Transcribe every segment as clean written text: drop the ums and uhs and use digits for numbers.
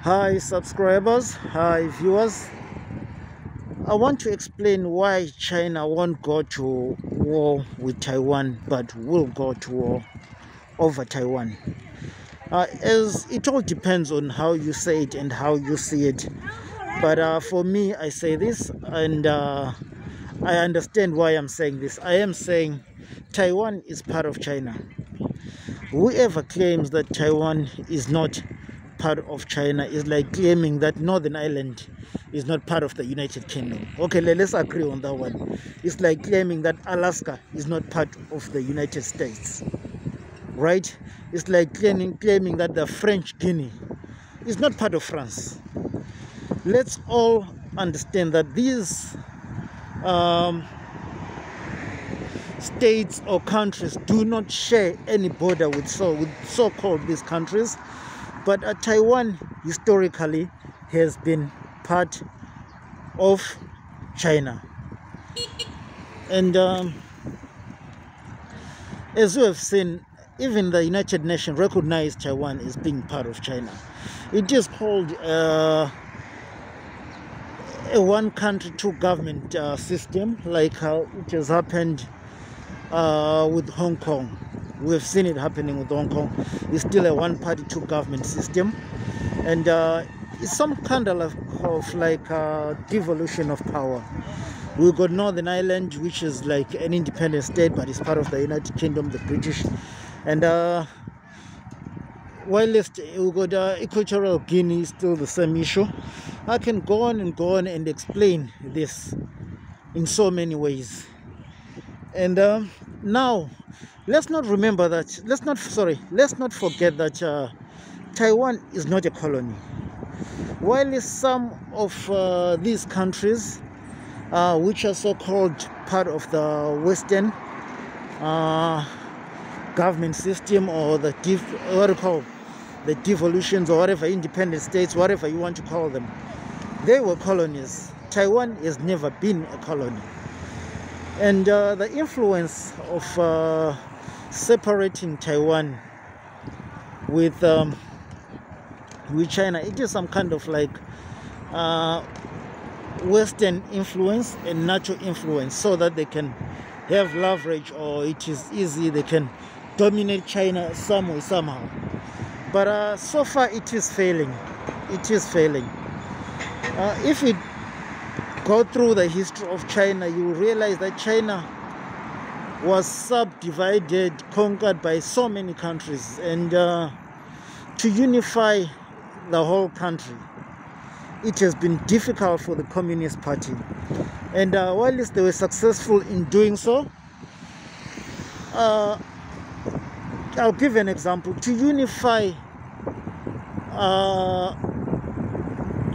Hi subscribers, hi viewers. I want to explain why China won't go to war with Taiwan but will go to war over Taiwan. As it all depends on how you say it and how you see it. But for me, I say this and I understand why I'm saying this. I am saying Taiwan is part of China. Whoever claims that Taiwan is not part of China is like claiming that Northern Ireland is not part of the United Kingdom. Okay, let's agree on that one. It's like claiming that Alaska is not part of the United States, right? It's like claiming that the French Guinea is not part of France. Let's all understand that these states or countries do not share any border with so-called these countries, but Taiwan historically has been part of China. And as we have seen, even the United Nations recognized Taiwan as being part of China. It is called a one country, two government system, like how it has happened with Hong Kong. We've seen it happening with Hong Kong. It's still a one party, two government system, and it's some kind of devolution of power. We've got Northern Ireland, which is like an independent state, but it's part of the United Kingdom, the British. And while we've got Equatorial Guinea, still the same issue. I can go on and explain this in so many ways. And now, let's not forget that Taiwan is not a colony. While some of these countries, which are so-called part of the Western government system, or the devolutions, or whatever, independent states, whatever you want to call them, they were colonies. Taiwan has never been a colony. And the influence of separating Taiwan with China, it is some kind of like Western influence and natural influence, so that they can have leverage, or it is easy, they can dominate China some way, somehow. But so far it is failing. It is failing. If we go through the history of China, you will realize that China was subdivided, conquered by so many countries, and to unify the whole country, it has been difficult for the Communist Party. And while they were successful in doing so, I'll give an example. To unify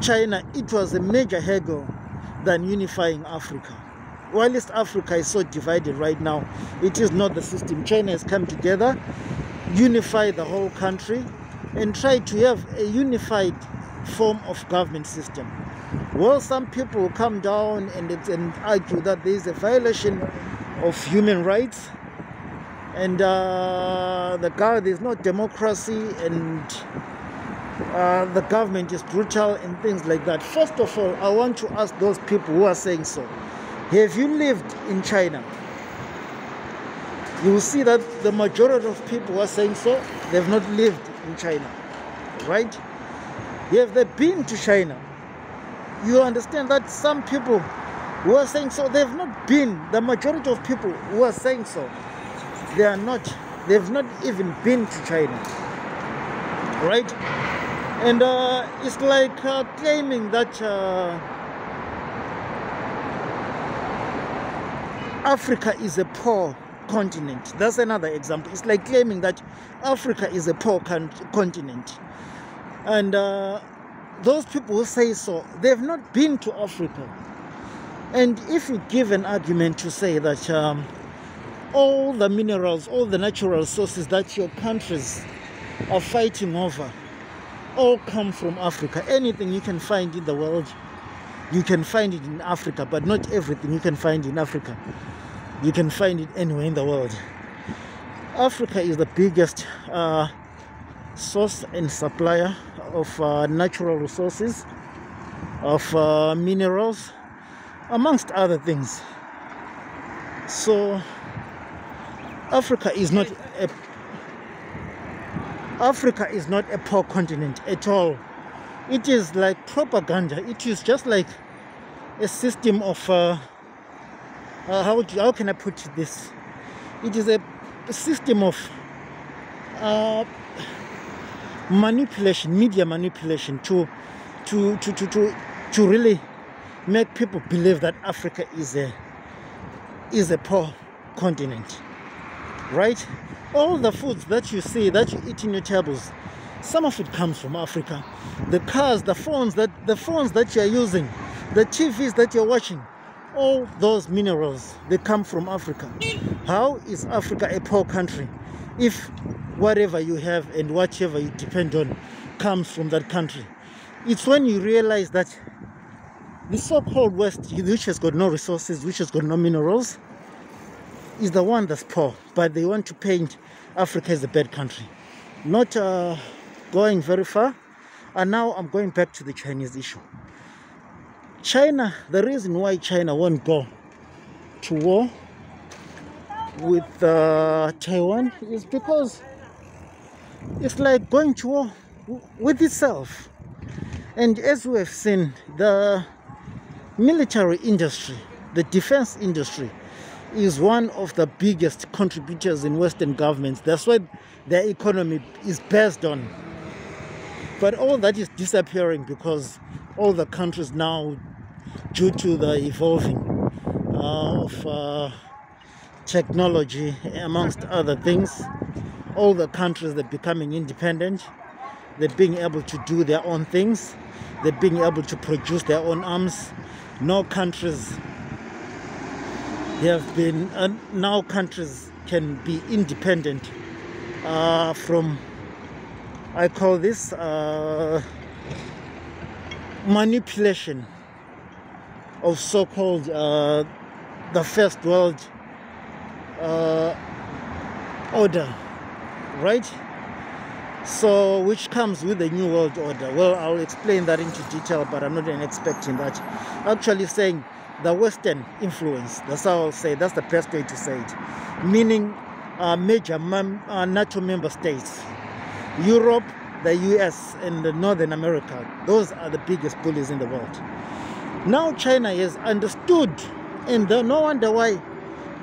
China, it was a major hurdle than unifying Africa. While Africa is so divided right now, it is not the system. China has come together, unify the whole country, and try to have a unified form of government system. Well, some people will come down and argue that there is a violation of human rights, and there's no democracy, and the government is brutal and things like that. First of all, I want to ask those people who are saying so, have you lived in China? You will see that the majority of people who are saying so, they've not lived in China, right? Have they been to China? You understand that some people who are saying so, they've not been. The majority of people who are saying so, they've not even been to China, right? And it's like claiming that Africa is a poor continent. That's another example. It's like claiming that Africa is a poor continent. And those people who say so, they've not been to Africa. And if you give an argument to say that all the minerals, all the natural resources that your countries are fighting over all come from Africa. Anything you can find in the world, you can find it in Africa, but not everything you can find in Africa. You can find it anywhere in the world. Africa is the biggest source and supplier of natural resources, of minerals, amongst other things. So Africa is not a poor continent at all. It is like propaganda. It is just like a system of how can I put this? It is a system of manipulation, media manipulation to really make people believe that Africa is a poor continent, right? All the foods that you see, that you eat in your tables, some of it comes from Africa. The cars, the phones that you are using, the TVs that you're watching, all those minerals, they come from Africa. How is Africa a poor country if whatever you have and whatever you depend on comes from that country? It's when you realize that the so-called West, which has got no resources, which has got no minerals, is the one that's poor. But they want to paint Africa as a bad country. Not going very far. And now I'm going back to the Chinese issue. China, the reason why China won't go to war with Taiwan is because it's like going to war with itself. And as we have seen, the military industry, the defense industry, is one of the biggest contributors in Western governments. That's what their economy is based on. But all that is disappearing because all the countries now, due to the evolving of technology, amongst other things, all the countries, they're becoming independent. They're being able to do their own things. They're being able to produce their own arms. No countries have been, now countries can be independent from, I call this manipulation of so-called the first world order, right? So which comes with the new world order. Well, I'll explain that into detail, but I'm not even expecting that. Actually saying the Western influence, that's how I'll say, that's the best way to say it. Meaning major NATO member states, Europe, the US, and Northern America. Those are the biggest bullies in the world. Now China has understood, and no wonder why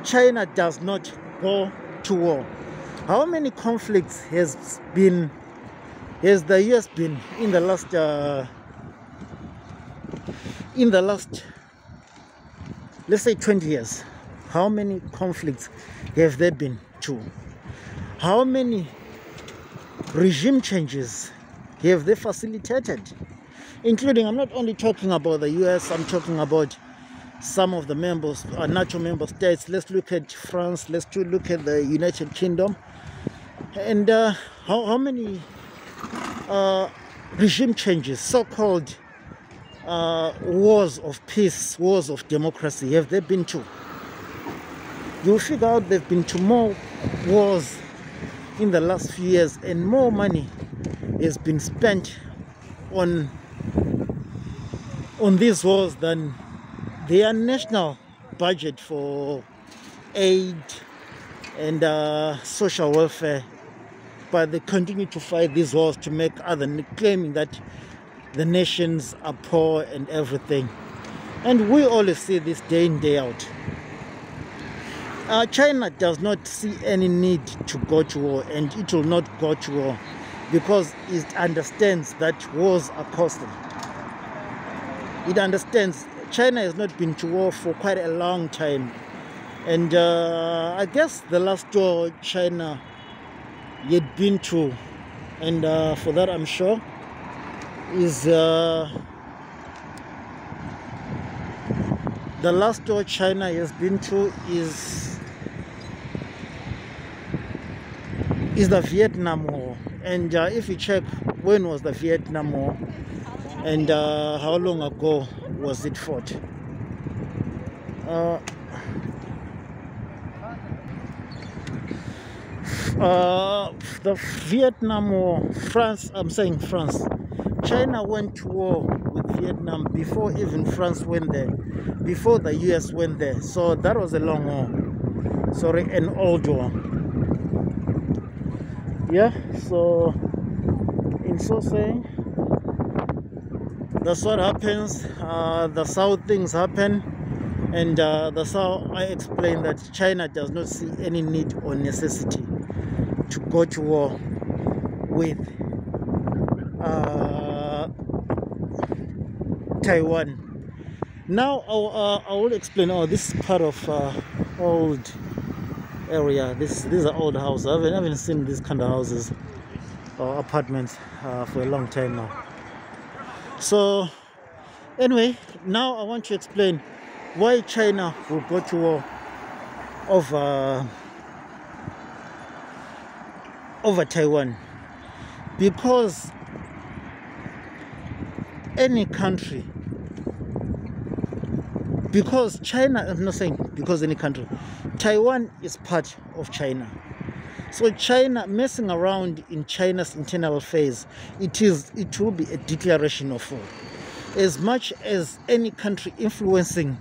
China does not go to war. How many conflicts has the US been in the last let's say 20 years? How many conflicts have there been to? How many regime changes have they facilitated? Including, I'm not only talking about the US, I'm talking about some of the members, NATO member states. Let's look at France, let's look at the United Kingdom. And how many regime changes, so-called wars of peace, wars of democracy, have there been to? You'll figure out there have been to more wars in the last few years, and more money has been spent on these wars than their national budget for aid and social welfare. But they continue to fight these wars to make claiming that the nations are poor and everything. And we always see this day in, day out. China does not see any need to go to war, and it will not go to war because it understands that wars are costly. It understands China has not been to war for quite a long time. And I guess the last war China had been to, and for that I'm sure, is the last war China has been to is the Vietnam War. And if you check when was the Vietnam War and how long ago was it fought, the Vietnam War, France, I'm saying France, China went to war with Vietnam before even France went there, before the US went there. So that was a long war. Sorry, an old war. Yeah, so in so saying, that's what happens. That's how things happen. And that's how I explain that China does not see any need or necessity to go to war with Taiwan. Now I will explain. Oh, this is part of old area. These are old houses. I haven't seen these kind of houses or apartments for a long time now. So anyway, now I want to explain why China will go to war over Taiwan. Because any country, because China, I'm not saying because any country, Taiwan is part of China. So China messing around in China's internal affairs, it will be a declaration of war. As much as any country influencing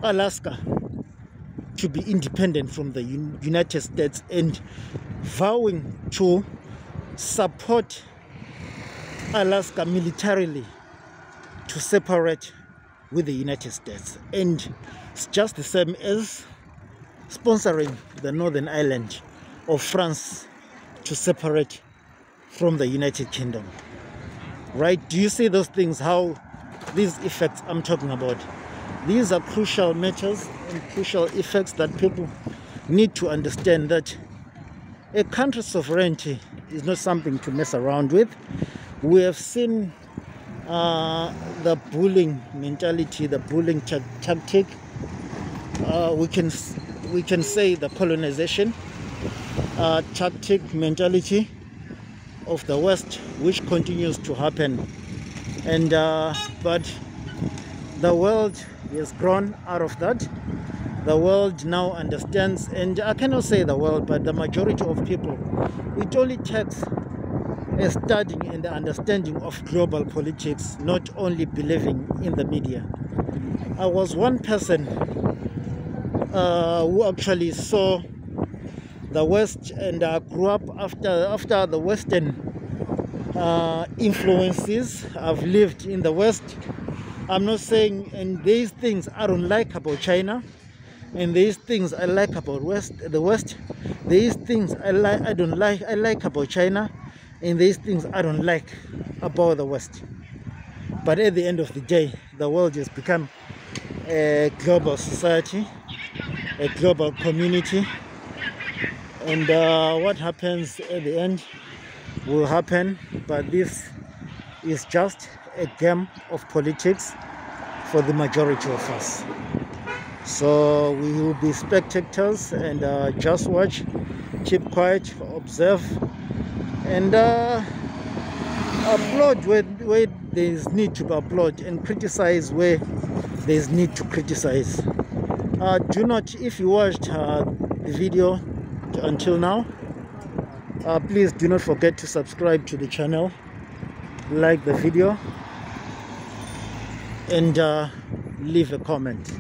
Alaska to be independent from the United States and vowing to support Alaska militarily to separate with the United States. And it's just the same as sponsoring the Northern Ireland of France to separate from the United Kingdom. Right? Do you see those things, how these effects I'm talking about? These are crucial matters and crucial effects that people need to understand, that a country's sovereignty is not something to mess around with. We have seen the bullying mentality, the bullying tactic. We can say the colonization tactic mentality of the West, which continues to happen. And but the world has grown out of that. The world now understands, and I cannot say the world, but the majority of people, it only takes a studying and the understanding of global politics, not only believing in the media. I was one person who actually saw the West, and grew up after the Western influences. I've lived in the West. I'm not saying, and these things I don't like about China, and these things I like about the West. These things I like about China, and these things I don't like about the West. But at the end of the day, the world has become a global society, a global community, and what happens at the end will happen. But this is just a game of politics for the majority of us. So we will be spectators and just watch, keep quiet, observe, and applaud where there is need to applaud, and criticize where there is need to criticize. Do not, if you watched the video until now, please do not forget to subscribe to the channel, like the video, and leave a comment.